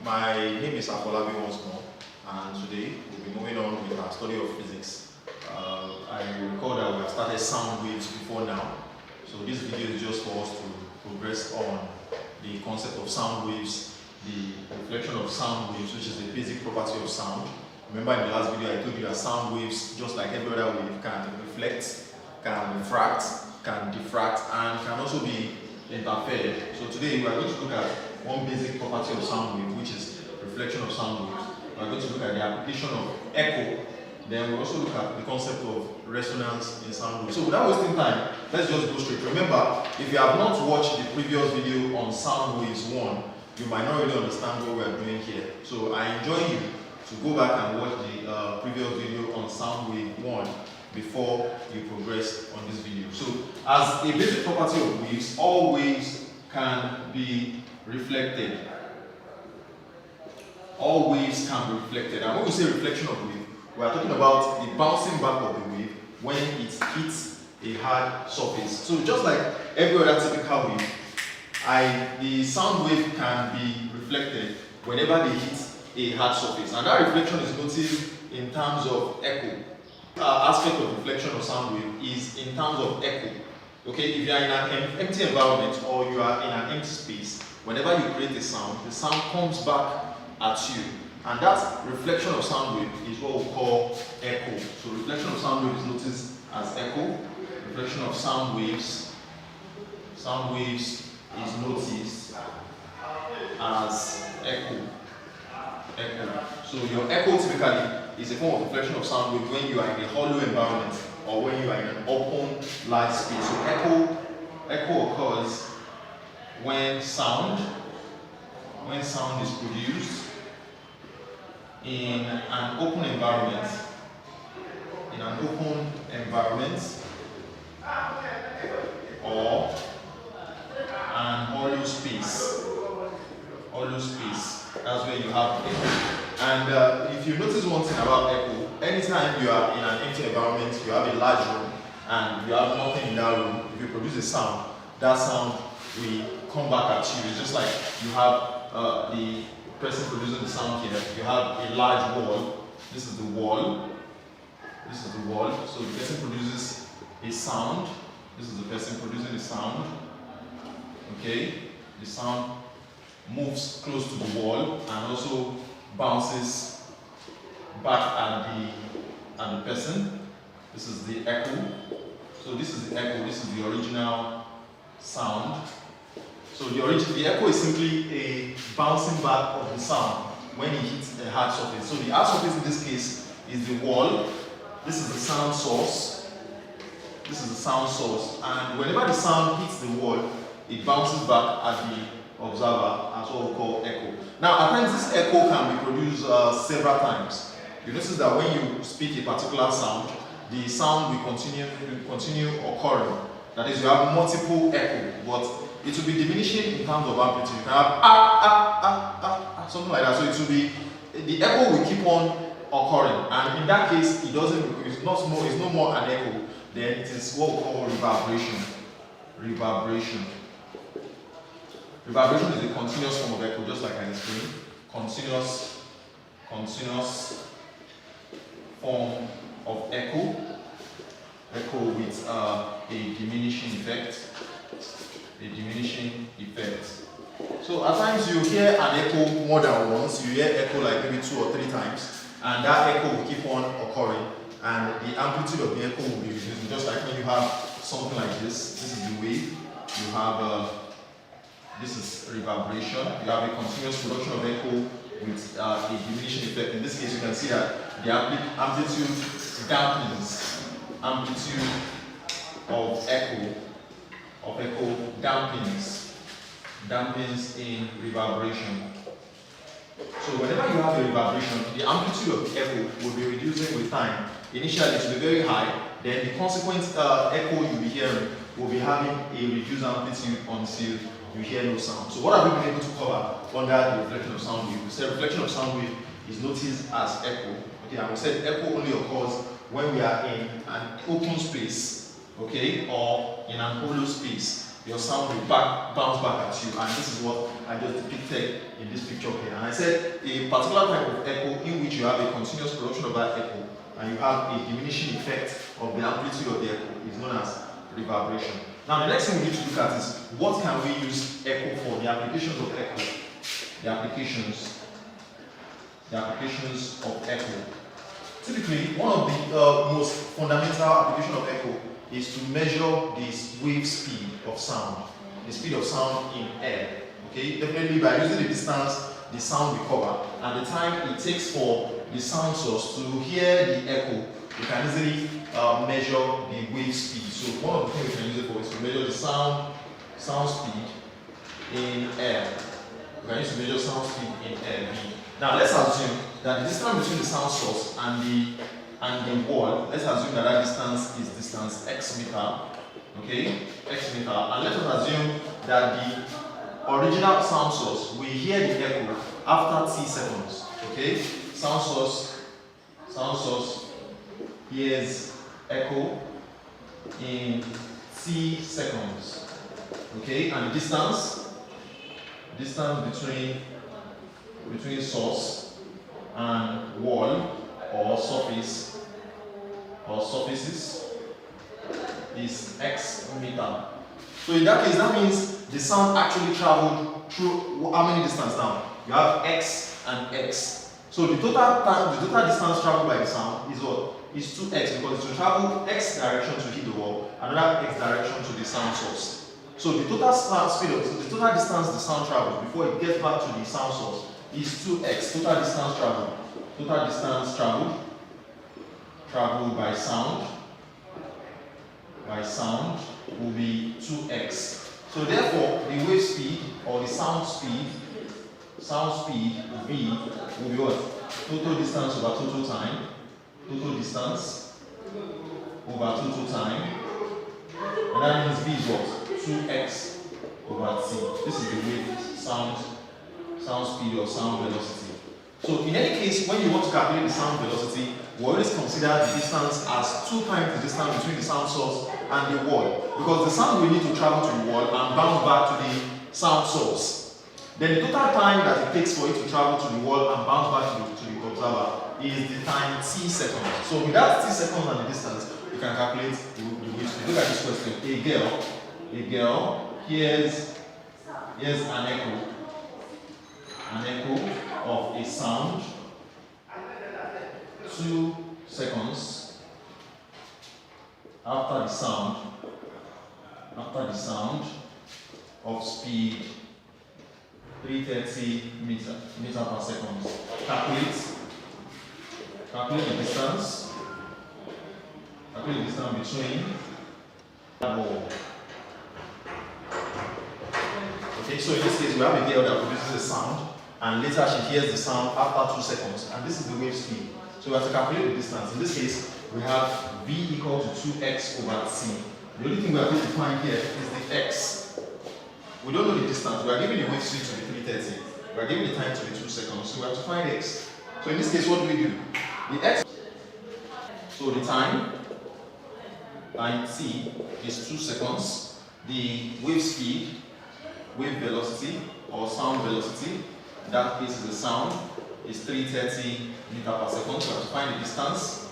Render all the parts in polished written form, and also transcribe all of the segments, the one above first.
My name is Afolabi once more, and today we'll be moving on with our study of physics. I recall that we have started sound waves before now, so this video is just for us to progress on the concept of sound waves, the reflection of sound waves, which is the basic property of sound. Remember in the last video I told you that sound waves, just like every other wave, can reflect, can refract, can diffract, and can also be interfered. So today we are going to look at one basic property of sound wave, which is reflection of sound waves. We are going to look at the application of echo. Then we'll also look at the concept of resonance in sound waves. So without wasting time, let's just go straight. Remember, if you have not watched the previous video on sound waves 1, you might not really understand what we are doing here. So I enjoin you to go back and watch the previous video on sound wave 1 before you progress on this video. So as a basic property of waves, all waves can be reflected. All waves can be reflected. And when we say reflection of wave, we are talking about the bouncing back of the wave when it hits a hard surface. So just like every other typical wave, the sound wave can be reflected whenever they hit a hard surface. And that reflection is noticed in terms of echo. Aspect of reflection of sound wave is in terms of echo. Okay, if you are in an empty environment or you are in an empty space, whenever you create a sound, the sound comes back at you. And that reflection of sound wave is what we call echo. So reflection of sound wave is noticed as echo. Reflection of sound waves is noticed as echo. So your echo typically is a form of reflection of sound wave when you are in a hollow environment or when you are in an open large space. So echo occurs when sound is produced in an open environment, or an hollow space. That's where you have echo. And if you notice one thing about echo, anytime you are in an empty environment, you have a large room, and you have nothing in that room, if you produce a sound, that sound will come back at you. It's just like you have the person producing the sound here. You have a large wall. This is the wall. So the person produces a sound. This is the person producing the sound. Okay? The sound moves close to the wall and also bounces back at the person. This is the echo. So this is the echo. This is the original sound. So the echo is simply a bouncing back of the sound when it hits a hard surface. So the hard surface in this case is the wall. This is the sound source. And whenever the sound hits the wall, it bounces back at the observer as what we call echo. Now, at times this echo can be produced several times. You notice that when you speak a particular sound, the sound will continue occurring. That is, you have multiple echo, but it will be diminishing in terms of amplitude. You can have something like that. So it will be, the echo will keep on occurring, and in that case, it's no more an echo. Then it is what we call reverberation. Reverberation is a continuous form of echo, just like I explained. Continuous form of echo with a diminishing effect. So at times you hear an echo more than once. You hear echo like maybe 2 or 3 times, and that echo will keep on occurring, and the amplitude of the echo will be reduced. Just like when you have something like this. This is the wave. You have this is reverberation. You have a continuous production of echo with a diminishing effect. In this case, you can see that the amplitude dampens. Amplitude of echo dampens in reverberation. So whenever you have a reverberation, the amplitude of echo will be reducing with time. Initially it will be very high, then the consequent echo you'll be hearing will be having a reduced amplitude until you hear no sound. So what have we been able to cover under the reflection of sound wave? We said reflection of sound wave is noticed as echo. Okay, and we said echo only occurs when we are in an open space, okay, or in an hollow space. Your sound will bounce back at you, and this is what I just depicted in this picture here. And I said a particular type of echo in which you have a continuous production of that echo and you have a diminishing effect of the amplitude of the echo is known as reverberation. Now the next thing we need to look at is what can we use echo for, the applications of echo. The applications of echo. Typically, one of the most fundamental application of echo is to measure this wave speed of sound, the speed of sound in air. Okay, definitely by using the distance the sound will cover and the time it takes for the sound source to hear the echo, you can easily measure the wave speed. So one of the things we can use it for is to measure the sound speed in air. We can use to measure sound speed in air. Now let's assume that the distance between the sound source and the wall, let's assume that that distance is distance x meter. Okay, x meter, and let us assume that the original sound source will hear the echo after t seconds. Okay, sound source hears echo in t seconds. Okay, and the distance between source and wall or surfaces is x meter. So in that case, that means the sound actually traveled through how many distance now? You have x and x. So the total distance traveled by the sound is what? Is 2x, because it will travel x direction to hit the wall, another x direction to the sound source. So the total speed of the total distance the sound travels before it gets back to the sound source is 2x. Total distance traveled by sound will be 2x. So therefore, the wave speed or the sound speed v will be what? Total distance over total time. Total distance over total time. And that means v is what? 2x over t. This is the wave sound speed or sound velocity. So in any case, when you want to calculate the sound velocity, we always consider the distance as 2 times the distance between the sound source and the wall, because the sound will need to travel to the wall and bounce back to the sound source. Then the total time that it takes for it to travel to the wall and bounce back to the observer is the time t seconds. So with that t seconds and the distance, you can calculate the wave speed. Look at this question. A girl hears an echo of a sound 2 seconds after the sound of speed 330 meter per second. Calculate the distance between that wall. Okay, so in this case we have a girl that produces a sound and later she hears the sound after 2 seconds, and this is the wave speed. So we have to calculate the distance. In this case, we have v equal to 2x over t. The only thing we are going to find here is the x. We don't know the distance. We are given the wave speed to be 330. We are given the time to be 2 seconds. So we have to find x. So in this case, what do we do? The x. So the time t is 2 seconds. The wave speed, wave velocity or sound velocity, in that case is the sound, is 330 meter per second. So we have to find the distance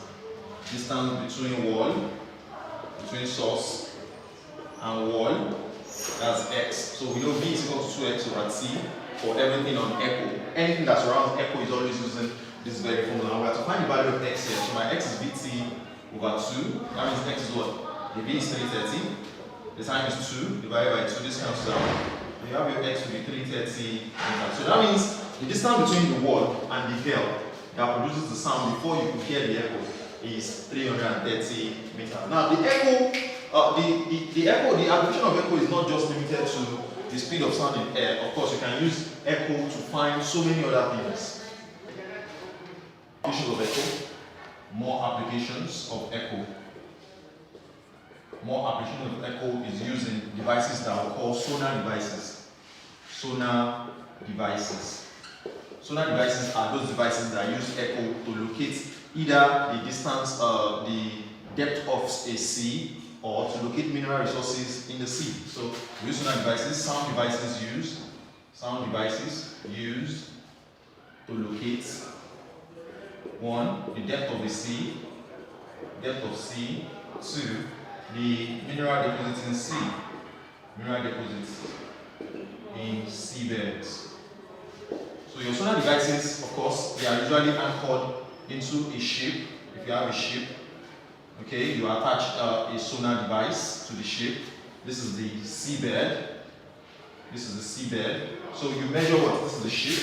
between source and wall, that's x. So we know v is equal to 2x over t for everything on echo. Anything that surrounds echo is always using this very formula. We have to find the value of x here. So my x is vt over 2. That means x is what? The v is 330. The time is 2 divided by 2. This cancels out. You have your x to be 330 meters. So that means the distance between the wall and the girl that produces the sound before you could hear the echo is 330 meters. Now the echo, the application of echo is not just limited to the speed of sound in air. Of course, you can use echo to find so many other things. Applications of echo, more applications of echo. More application of echo is used in devices that we call sonar devices. Sonar devices are those devices that use echo to locate either the distance, the depth of a sea, or to locate mineral resources in the sea. So we use sonar devices. Sound devices use Sound devices used to locate one, the depth of the sea, depth of sea. Two, the mineral deposits in sea, mineral deposits in seabeds. So your sonar devices, of course, they are usually anchored into a ship. If you have a ship, okay, you attach a sonar device to the ship. This is the seabed. This is the seabed. So you measure what? This is the ship.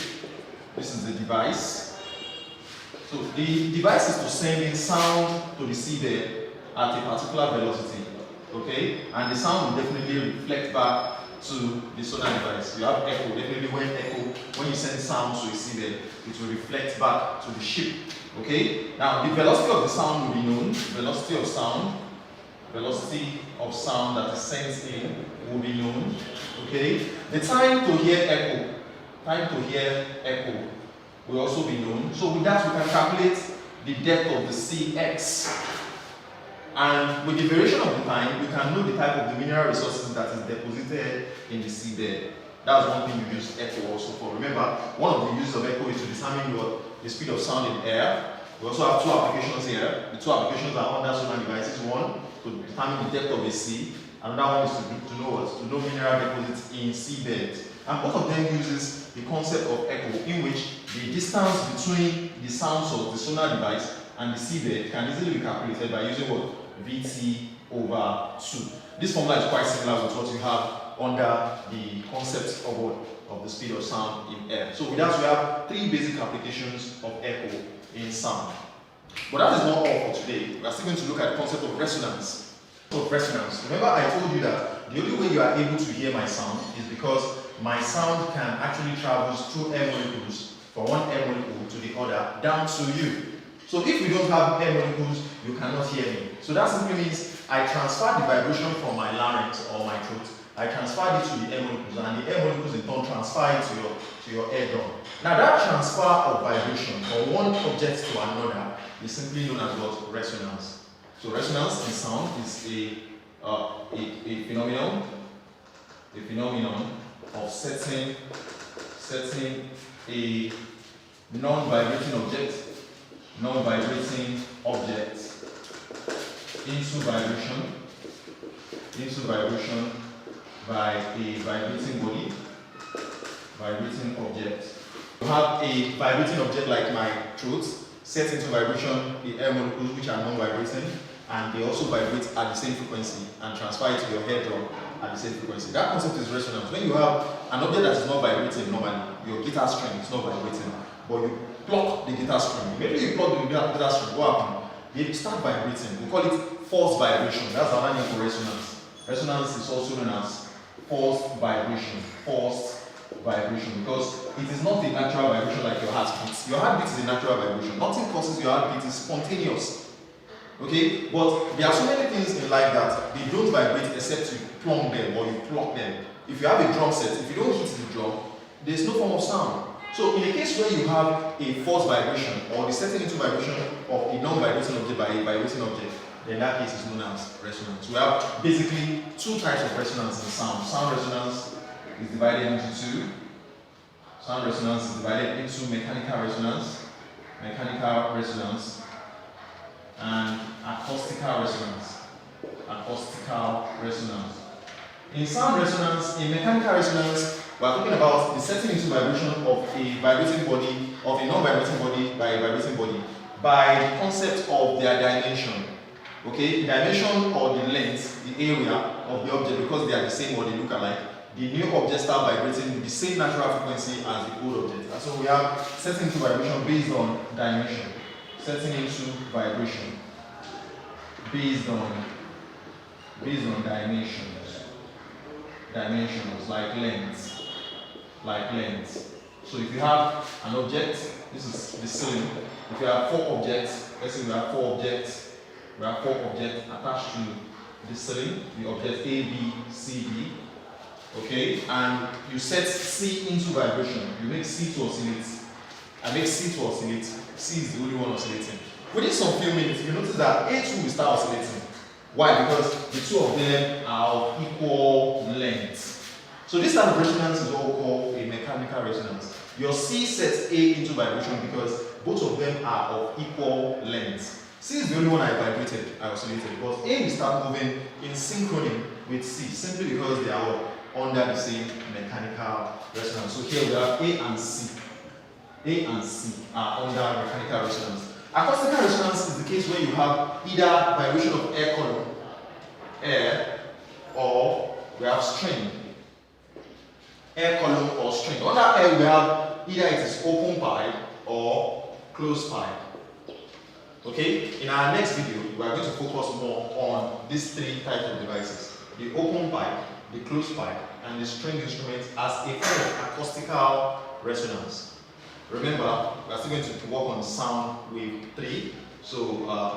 This is the device. So the device is to send in sound to the seabed at a particular velocity, okay? And the sound will definitely reflect back to the sonar device. You have echo. Definitely when you send sound to a seabed, it will reflect back to the ship, okay? Now the velocity of the sound will be known. Velocity of sound that is sent in will be known, okay? The time to hear echo will also be known. So with that, we can calculate the depth of the sea x. And with the variation of the time, we can know the type of the mineral resources that is deposited in the seabed. That's one thing you use echo also for. Remember, one of the uses of echo is to determine what the speed of sound in air. We also have two applications here. The two applications are under sonar devices. One, to determine the depth of the sea. Another one is to know what? To know mineral deposits in seabeds. And both of them uses the concept of echo, in which the distance between the sound source, the sonar device, and the seabed can easily be calculated by using what? Vt over 2. This formula is quite similar with what you have under the concept of what? Of the speed of sound in air. So with that, we have three basic applications of echo in sound. But that is not all for today. We are still going to look at the concept of resonance. So resonance. Remember, I told you that the only way you are able to hear my sound is because my sound can actually travel through air molecules from one air molecule to the other down to you. So if you don't have air molecules, you cannot hear me. So that simply means I transfer the vibration from my larynx or my throat. I transfer it to the air molecules, and the air molecules in turn transfer it to your eardrum. Now that transfer of vibration from one object to another is simply known as what? Resonance. So resonance in sound is a phenomenon of setting a non-vibrating object into vibration by a vibrating object. You have a vibrating object like my throat set into vibration the air molecules which are non-vibrating, and they also vibrate at the same frequency and transfer it to your eardrum at the same frequency. That concept is resonance. When you have an object that is not vibrating normally, your guitar string is not vibrating, but you pluck the guitar string. Maybe you pluck the guitar string, what happens? They start vibrating. We call it forced vibration. That's another name for resonance. Resonance is also known as forced vibration. Forced vibration, because it is not a natural vibration like your heart beats. Your heart beats is a natural vibration. Nothing causes your heart beat, it's spontaneous. Okay? But there are so many things in life that they don't vibrate except you plumb them or you pluck them. If you have a drum set, if you don't hit the drum, there's no form of sound. So in a case where you have a forced vibration or the setting into vibration of a non-vibrating object by a vibrating object, then that case is known as resonance. We have basically two types of resonance in sound. Sound resonance is divided into two. Sound resonance is divided into mechanical resonance and acoustical resonance. In sound resonance, in mechanical resonance, we are talking about the setting into vibration of a vibrating body, of a non-vibrating body by a vibrating body, by the concept of their dimension. Okay, dimension or the length, the area of the object, because they are the same or they look alike. The new object start vibrating with the same natural frequency as the old object. And so we have setting into vibration based on dimension. Setting into vibration based on dimensions like length. So if you have an object, this is the ceiling. If you have four objects, let's say we have four objects attached to the ceiling, the object A, B, C, D. Okay, and you set C into vibration. You make C to oscillate. I make C to oscillate. C is the only one oscillating. Within some few minutes, you notice that A2 will start oscillating. Why? Because the two of them are of equal length. So this type of resonance is what we call a mechanical resonance. Your C sets A into vibration because both of them are of equal length. C is the only one I vibrated, I oscillated, but A will start moving in synchrony with C simply because they are under the same mechanical resonance. So here we have A and C. A and C are under mechanical resonance. Acoustical resonance is the case where you have either vibration of air column, air, or we have string. Air column or string. Under air we have either it is open pipe or closed pipe. Okay? In our next video, we are going to focus more on these three types of devices. The open pipe, the closed pipe, and the string instrument as a form of acoustical resonance. Remember, we are still going to work on sound wave 3, so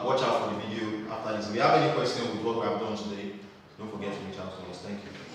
watch out for the video after this. If you have any questions with what we have done today, don't forget to reach out to us. Thank you.